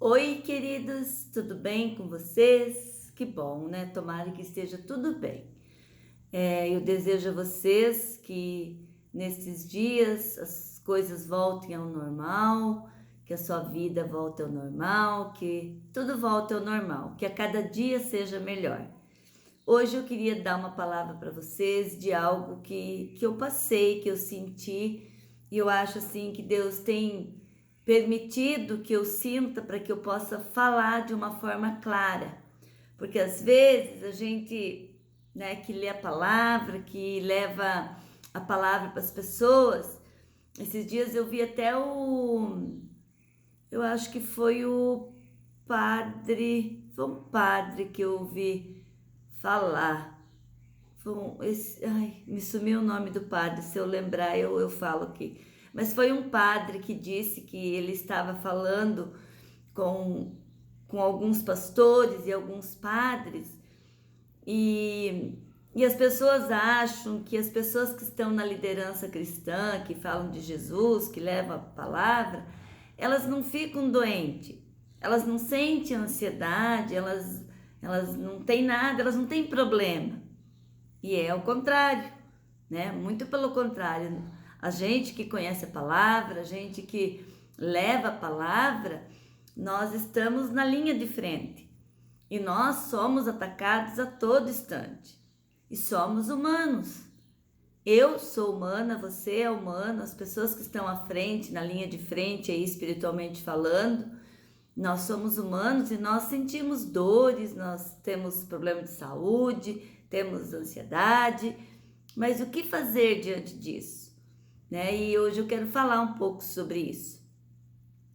Oi, queridos, tudo bem com vocês? Que bom, né? Tomara que esteja tudo bem. Eu desejo a vocês que nesses dias as coisas voltem ao normal, que a sua vida volte ao normal, que tudo volte ao normal, que a cada dia seja melhor. Hoje eu queria dar uma palavra para vocês de algo que eu passei, que eu senti, e eu acho assim que Deus tem permitido que eu sinta para que eu possa falar de uma forma clara. Porque às vezes a gente, né, que lê a palavra, que leva a palavra para as pessoas, esses dias eu vi até eu acho que foi um padre que eu ouvi falar. Ai, me sumiu o nome do padre, se eu lembrar eu falo aqui. Mas foi um padre que disse que ele estava falando com, com alguns pastores e alguns padres, e, e as pessoas acham que as pessoas que estão na liderança cristã, que falam de Jesus, que levam a palavra, elas não ficam doentes, elas não sentem ansiedade, elas não têm nada, elas não têm problema. E é o contrário, né? Muito pelo contrário. A gente que conhece a palavra, a gente que leva a palavra, nós estamos na linha de frente. E nós somos atacados a todo instante. E somos humanos. Eu sou humana, você é humano, as pessoas que estão à frente, na linha de frente, aí espiritualmente falando, nós somos humanos e nós sentimos dores, nós temos problemas de saúde, temos ansiedade, mas o que fazer diante disso? Né? E hoje eu quero falar um pouco sobre isso.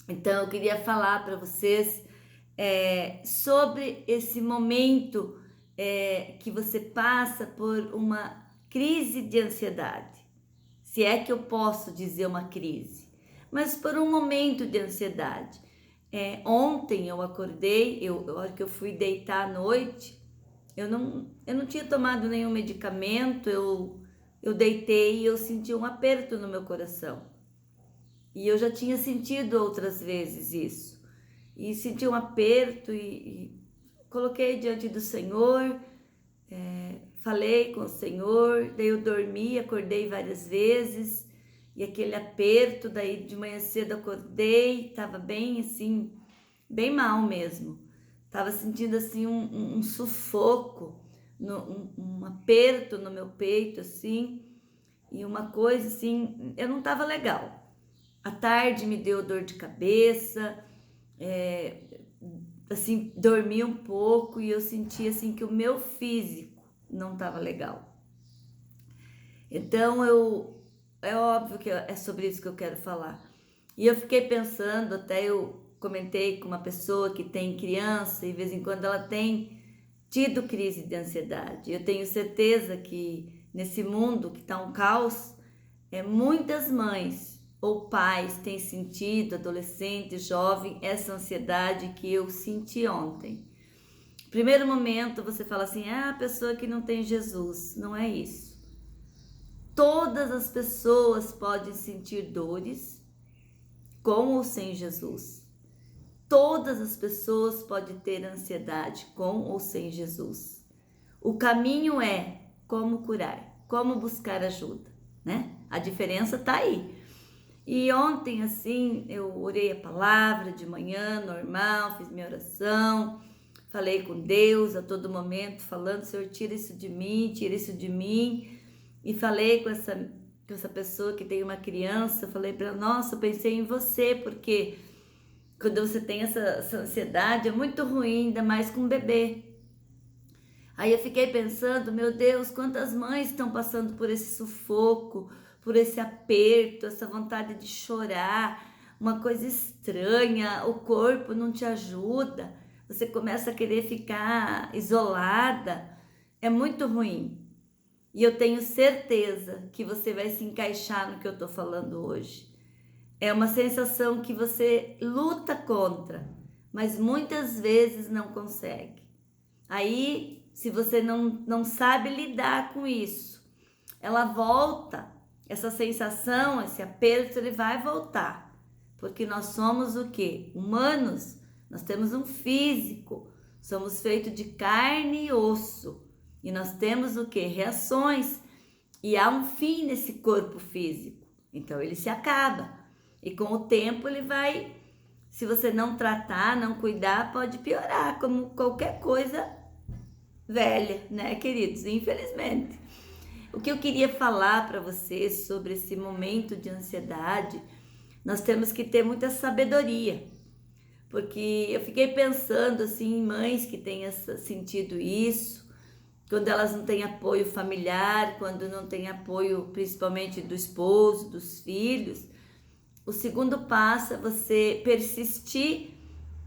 Então eu queria falar para vocês sobre esse momento que você passa por uma crise de ansiedade, se é que eu posso dizer uma crise, mas por um momento de ansiedade. Ontem eu acordei, a hora que eu fui deitar à noite, eu não tinha tomado nenhum medicamento, eu deitei e eu senti um aperto no meu coração. E eu já tinha sentido outras vezes isso. E senti um aperto e coloquei diante do Senhor, falei com o Senhor, daí eu dormi, acordei várias vezes, e aquele aperto, daí de manhã cedo acordei, estava bem assim, bem mal mesmo. Tava sentindo assim um sufoco, um aperto no meu peito, assim, e uma coisa assim, eu não tava legal. À tarde me deu dor de cabeça, é, assim, dormi um pouco e eu senti assim que o meu físico não estava legal. Então é óbvio que é sobre isso que eu quero falar. E eu fiquei pensando, até eu comentei com uma pessoa que tem criança e de vez em quando ela tem tido crise de ansiedade. Eu tenho certeza que nesse mundo que está um caos, muitas mães ou pais têm sentido, adolescente, jovem, essa ansiedade que eu senti ontem. Primeiro momento você fala assim, a pessoa que não tem Jesus. Não é isso. Todas as pessoas podem sentir dores com ou sem Jesus. Todas as pessoas podem ter ansiedade com ou sem Jesus. O caminho é como curar, como buscar ajuda, né? A diferença tá aí. E ontem, assim, eu orei a palavra de manhã, normal, fiz minha oração, falei com Deus a todo momento, falando, Senhor, tira isso de mim, tira isso de mim. E falei com essa pessoa que tem uma criança, falei para ela, nossa, eu pensei em você, porque quando você tem essa ansiedade é muito ruim, ainda mais com um bebê. Aí eu fiquei pensando, meu Deus, quantas mães estão passando por esse sufoco, por esse aperto, essa vontade de chorar, uma coisa estranha, o corpo não te ajuda, você começa a querer ficar isolada, é muito ruim. E eu tenho certeza que você vai se encaixar no que eu estou falando hoje. É uma sensação que você luta contra, mas muitas vezes não consegue. Aí, se você não sabe lidar com isso, ela volta, essa sensação, esse aperto, ele vai voltar. Porque nós somos o quê? Humanos, Nós temos um físico, somos feitos de carne e osso. E nós temos o quê? Reações. E há um fim nesse corpo físico. Então ele se acaba. E com o tempo ele vai, se você não tratar, não cuidar, pode piorar, como qualquer coisa velha, né, queridos? Infelizmente. O que eu queria falar para vocês sobre esse momento de ansiedade, nós temos que ter muita sabedoria. Porque eu fiquei pensando assim em mães que têm sentido isso, quando elas não têm apoio familiar, quando não têm apoio principalmente do esposo, dos filhos. O segundo passo é você persistir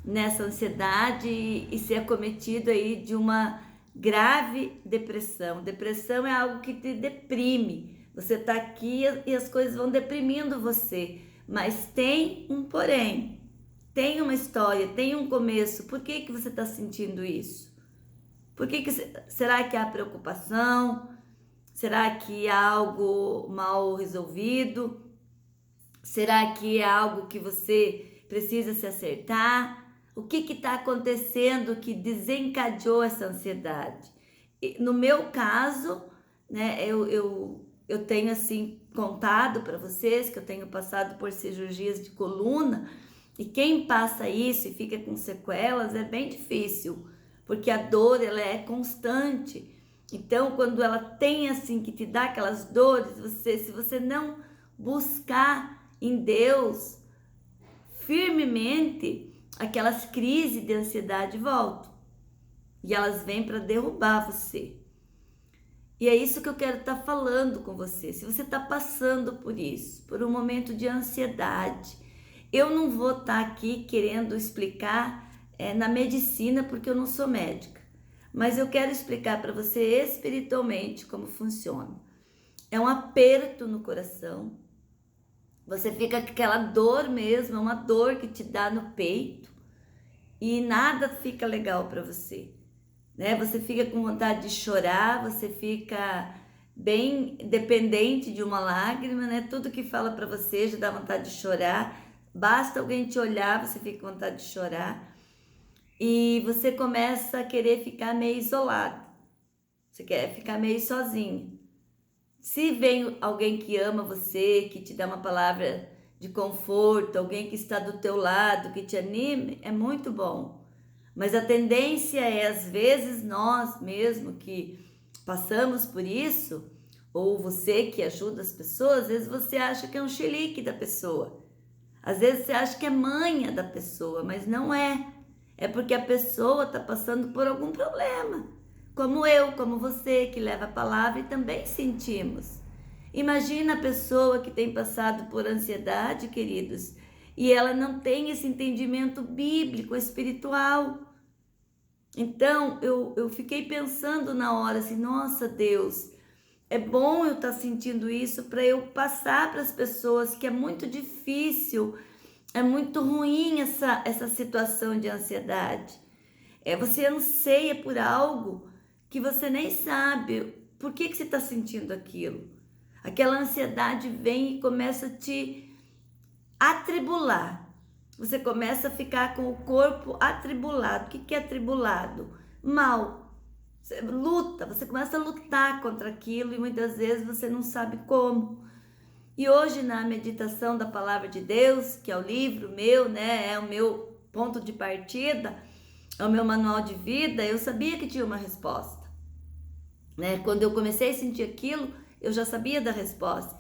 nessa ansiedade e ser acometido aí de uma grave depressão. Depressão é algo que te deprime. Você está aqui e as coisas vão deprimindo você. Mas tem um porém, tem uma história, tem um começo. Por que você está sentindo isso? Será que há preocupação? Será que há algo mal resolvido? Será que é algo que você precisa se acertar? O que está acontecendo que desencadeou essa ansiedade? No meu caso, né, eu tenho assim contado para vocês que eu tenho passado por cirurgias de coluna, e quem passa isso e fica com sequelas é bem difícil, porque a dor ela é constante. Então, quando ela tem assim que te dá aquelas dores, se você não buscar em Deus firmemente, aquelas crises de ansiedade voltam e elas vêm para derrubar você. E é isso que eu quero estar falando com você. Se você está passando por isso, por um momento de ansiedade, eu não vou estar aqui querendo explicar na medicina, porque eu não sou médica, mas eu quero explicar para você espiritualmente como funciona. É um aperto no coração. Você fica com aquela dor mesmo, é uma dor que te dá no peito e nada fica legal para você, né? Você fica com vontade de chorar, você fica bem dependente de uma lágrima, né? Tudo que fala para você já dá vontade de chorar. Basta alguém te olhar, você fica com vontade de chorar. E você começa a querer ficar meio isolado. Você quer ficar meio sozinho. Se vem alguém que ama você, que te dá uma palavra de conforto, alguém que está do teu lado, que te anime, é muito bom. Mas a tendência é, às vezes, nós mesmo que passamos por isso, ou você que ajuda as pessoas, às vezes você acha que é um chilique da pessoa. Às vezes você acha que é manha da pessoa, mas não é. É porque a pessoa está passando por algum problema. Como eu, como você, que leva a palavra e também sentimos. Imagina a pessoa que tem passado por ansiedade, queridos, e ela não tem esse entendimento bíblico, espiritual. Então, eu fiquei pensando na hora assim, nossa Deus, é bom eu estar sentindo isso para eu passar para as pessoas que é muito difícil, é muito ruim essa situação de ansiedade. Você anseia por algo que você nem sabe por que você está sentindo aquilo. Aquela ansiedade vem e começa a te atribular. Você começa a ficar com o corpo atribulado. O que é atribulado? Mal. Você luta, você começa a lutar contra aquilo e muitas vezes você não sabe como. E hoje na meditação da Palavra de Deus, que é o livro meu, né, é o meu ponto de partida, é o meu manual de vida, eu sabia que tinha uma resposta, né? Quando eu comecei a sentir aquilo, eu já sabia da resposta.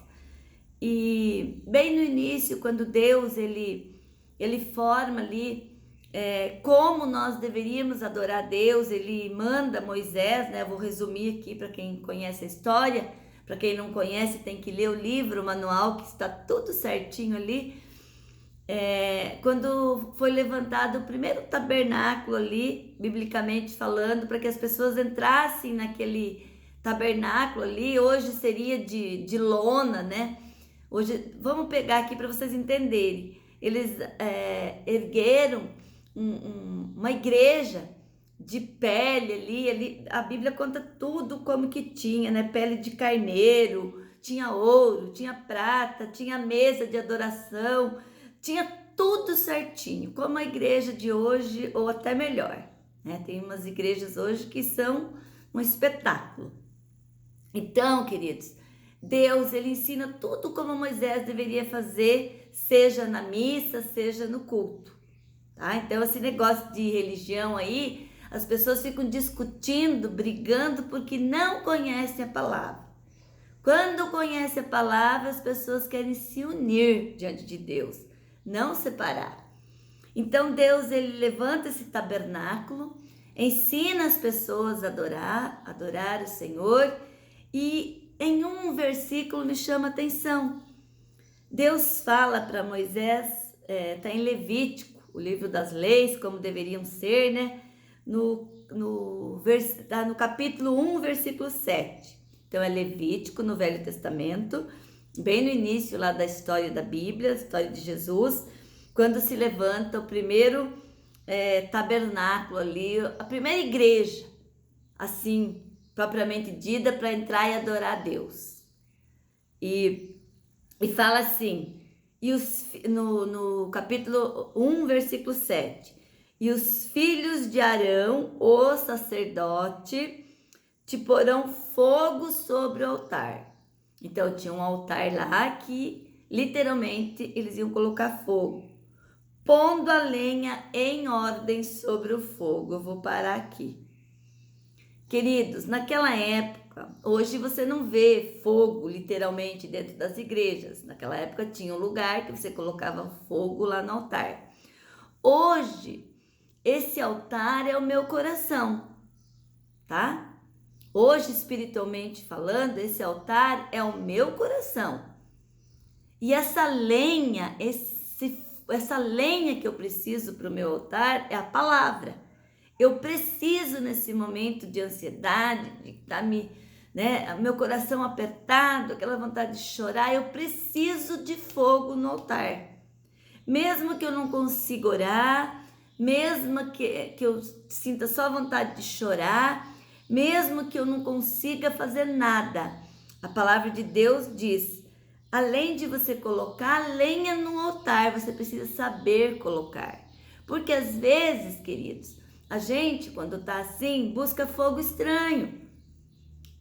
E bem no início, quando Deus ele forma ali como nós deveríamos adorar a Deus, ele manda Moisés, né? Eu vou resumir aqui para quem conhece a história, para quem não conhece tem que ler o livro, o manual, que está tudo certinho ali. Quando foi levantado o primeiro tabernáculo ali, biblicamente falando, para que as pessoas entrassem naquele tabernáculo ali, hoje seria de lona, né? Hoje, vamos pegar aqui para vocês entenderem. Eles ergueram uma igreja de pele ali, a Bíblia conta tudo como que tinha, né? Pele de carneiro, tinha ouro, tinha prata, tinha mesa de adoração, tinha tudo certinho, como a igreja de hoje ou até melhor, né? Tem umas igrejas hoje que são um espetáculo. Então, queridos, Deus, ele ensina tudo como Moisés deveria fazer, seja na missa, seja no culto, tá? Então, esse negócio de religião aí, as pessoas ficam discutindo, brigando, porque não conhecem a palavra. Quando conhecem a palavra, as pessoas querem se unir diante de Deus, não separar. Então, Deus, ele levanta esse tabernáculo, ensina as pessoas a adorar o Senhor, e em um versículo me chama a atenção. Deus fala para Moisés, está em Levítico, o livro das leis, como deveriam ser, né? No capítulo 1, versículo 7. Então, é Levítico, no Velho Testamento, bem no início lá da história da Bíblia, a história de Jesus, quando se levanta o primeiro tabernáculo ali, a primeira igreja, assim, propriamente dita, para entrar e adorar a Deus. E fala assim, no capítulo 1, versículo 7, e os filhos de Arão, o sacerdote, te porão fogo sobre o altar. Então tinha um altar lá que literalmente eles iam colocar fogo, pondo a lenha em ordem sobre o fogo. Eu vou parar aqui. Queridos, naquela época, hoje você não vê fogo literalmente dentro das igrejas. Naquela época tinha um lugar que você colocava fogo lá no altar. Hoje, esse altar é o meu coração, tá? Hoje, espiritualmente falando, esse altar é o meu coração. E essa lenha, essa lenha que eu preciso para o meu altar é a palavra. Eu preciso, nesse momento de ansiedade, de estar meu coração apertado, aquela vontade de chorar, eu preciso de fogo no altar. Mesmo que eu não consiga orar, mesmo que eu sinta só vontade de chorar, mesmo que eu não consiga fazer nada, a palavra de Deus diz, além de você colocar lenha no altar, você precisa saber colocar. Porque às vezes, queridos, a gente, quando tá assim, busca fogo estranho.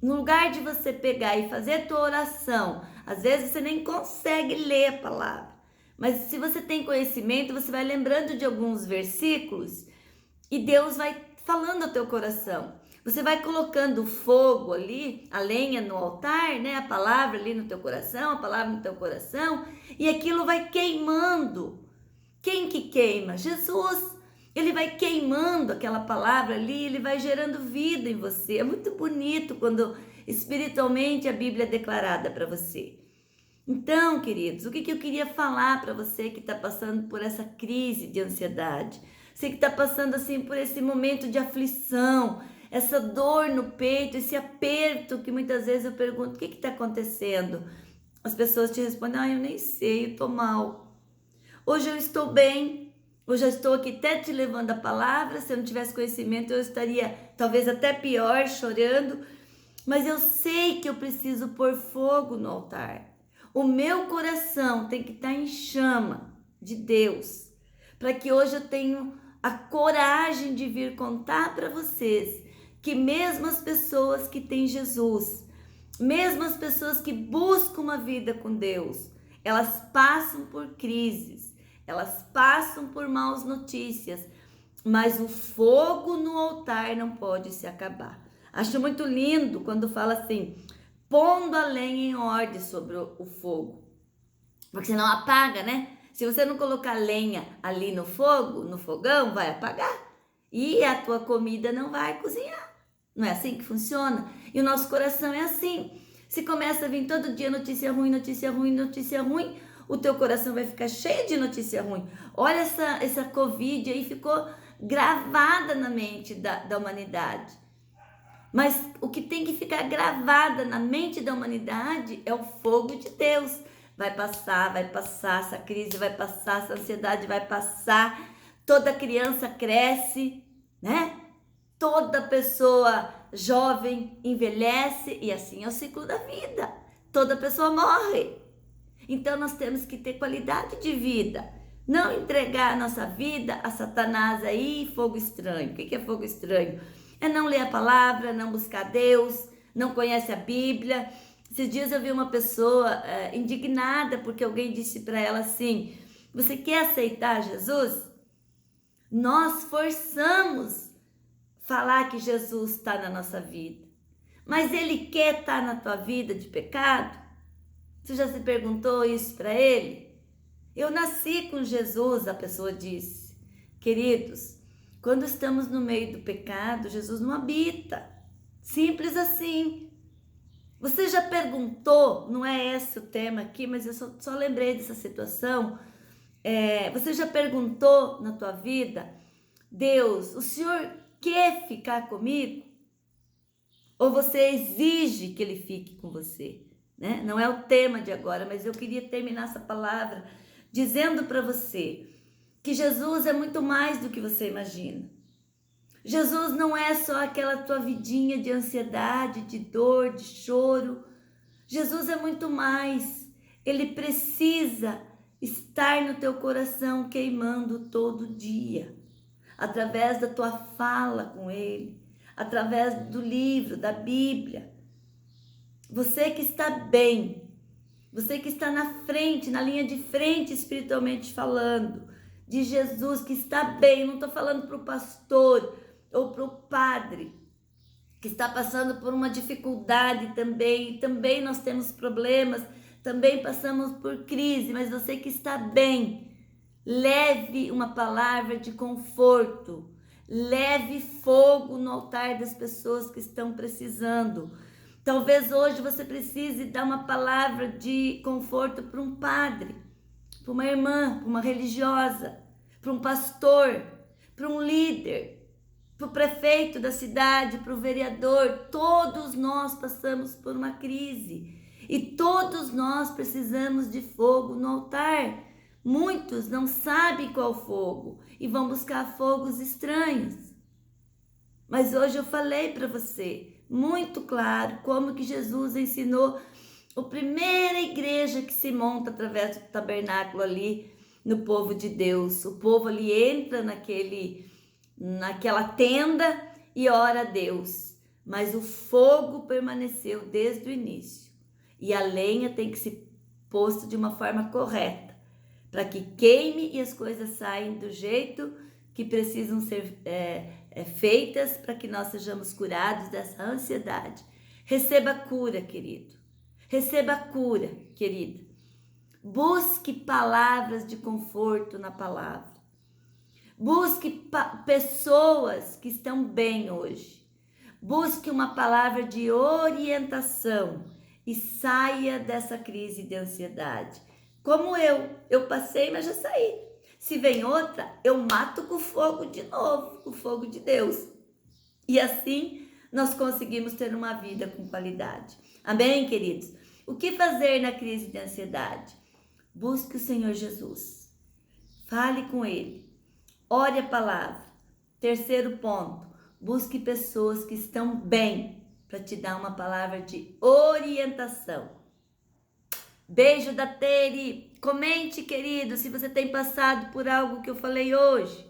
No lugar de você pegar e fazer a tua oração, às vezes você nem consegue ler a palavra. Mas se você tem conhecimento, você vai lembrando de alguns versículos e Deus vai falando ao teu coração. Você vai colocando o fogo ali, a lenha no altar, né? A palavra ali no teu coração, a palavra no teu coração, e aquilo vai queimando. Quem que queima? Jesus. Ele vai queimando aquela palavra ali, ele vai gerando vida em você. É muito bonito quando espiritualmente a Bíblia é declarada para você. Então, queridos, o que eu queria falar para você que está passando por essa crise de ansiedade? Você que está passando assim por esse momento de aflição, essa dor no peito, esse aperto que muitas vezes eu pergunto, o que está acontecendo? As pessoas te respondem, eu nem sei, eu estou mal. Hoje eu estou bem. Hoje eu estou aqui até te levando a palavra, se eu não tivesse conhecimento eu estaria talvez até pior, chorando, mas eu sei que eu preciso pôr fogo no altar. O meu coração tem que estar em chama de Deus, para que hoje eu tenha a coragem de vir contar para vocês que mesmo as pessoas que têm Jesus, mesmo as pessoas que buscam uma vida com Deus, elas passam por crises. Elas passam por maus notícias, mas o fogo no altar não pode se acabar. Acho muito lindo quando fala assim, pondo a lenha em ordem sobre o fogo, porque senão apaga, né? Se você não colocar lenha ali no fogo, no fogão, vai apagar e a tua comida não vai cozinhar. Não é assim que funciona? E o nosso coração é assim. Se começa a vir todo dia notícia ruim, notícia ruim, notícia ruim, o teu coração vai ficar cheio de notícia ruim. Olha essa Covid aí, ficou gravada na mente da humanidade. Mas o que tem que ficar gravada na mente da humanidade é o fogo de Deus. Vai passar, essa crise vai passar, essa ansiedade vai passar. Toda criança cresce, né? Toda pessoa jovem envelhece e assim é o ciclo da vida. Toda pessoa morre. Então nós temos que ter qualidade de vida. Não entregar a nossa vida a Satanás aí, fogo estranho. O que é fogo estranho? É não ler a palavra, não buscar Deus, não conhece a Bíblia. Esses dias eu vi uma pessoa indignada porque alguém disse para ela assim: você quer aceitar Jesus? Nós forçamos falar que Jesus está na nossa vida, mas Ele quer estar na tua vida de pecado? Você já se perguntou isso para Ele? Eu nasci com Jesus, a pessoa disse. Queridos, quando estamos no meio do pecado, Jesus não habita. Simples assim. Você já perguntou, não é esse o tema aqui, mas eu só lembrei dessa situação. Você já perguntou na tua vida: Deus, o Senhor quer ficar comigo? Ou você exige que Ele fique com você? Né? Não é o tema de agora, mas eu queria terminar essa palavra dizendo para você que Jesus é muito mais do que você imagina. Jesus não é só aquela tua vidinha de ansiedade, de dor, de choro. Jesus é muito mais. Ele precisa estar no teu coração queimando todo dia, através da tua fala com Ele, através do livro, da Bíblia. Você que está bem, você que está na frente, na linha de frente espiritualmente falando, de Jesus que está bem, não estou falando para o pastor ou para o padre, que está passando por uma dificuldade também nós temos problemas, também passamos por crise, mas você que está bem, leve uma palavra de conforto, leve fogo no altar das pessoas que estão precisando. Talvez hoje você precise dar uma palavra de conforto para um padre, para uma irmã, para uma religiosa, para um pastor, para um líder, para o prefeito da cidade, para o vereador. Todos nós passamos por uma crise e todos nós precisamos de fogo no altar. Muitos não sabem qual fogo e vão buscar fogos estranhos. Mas hoje eu falei para você muito claro como que Jesus ensinou a primeira igreja que se monta através do tabernáculo ali no povo de Deus. O povo ali entra naquela tenda e ora a Deus, mas o fogo permaneceu desde o início e a lenha tem que ser posta de uma forma correta para que queime e as coisas saiam do jeito que precisam ser feitas para que nós sejamos curados dessa ansiedade. Receba cura, querido. Receba cura, querida. Busque palavras de conforto na palavra. Busque pessoas que estão bem hoje. Busque uma palavra de orientação e saia dessa crise de ansiedade. Como eu passei, mas já saí. Se vem outra, eu mato com fogo de novo, com o fogo de Deus. E assim nós conseguimos ter uma vida com qualidade. Amém, queridos? O que fazer na crise de ansiedade? Busque o Senhor Jesus. Fale com Ele. Ore a palavra. Terceiro ponto, busque pessoas que estão bem para te dar uma palavra de orientação. Beijo da Tere. Comente, querido, se você tem passado por algo que eu falei hoje.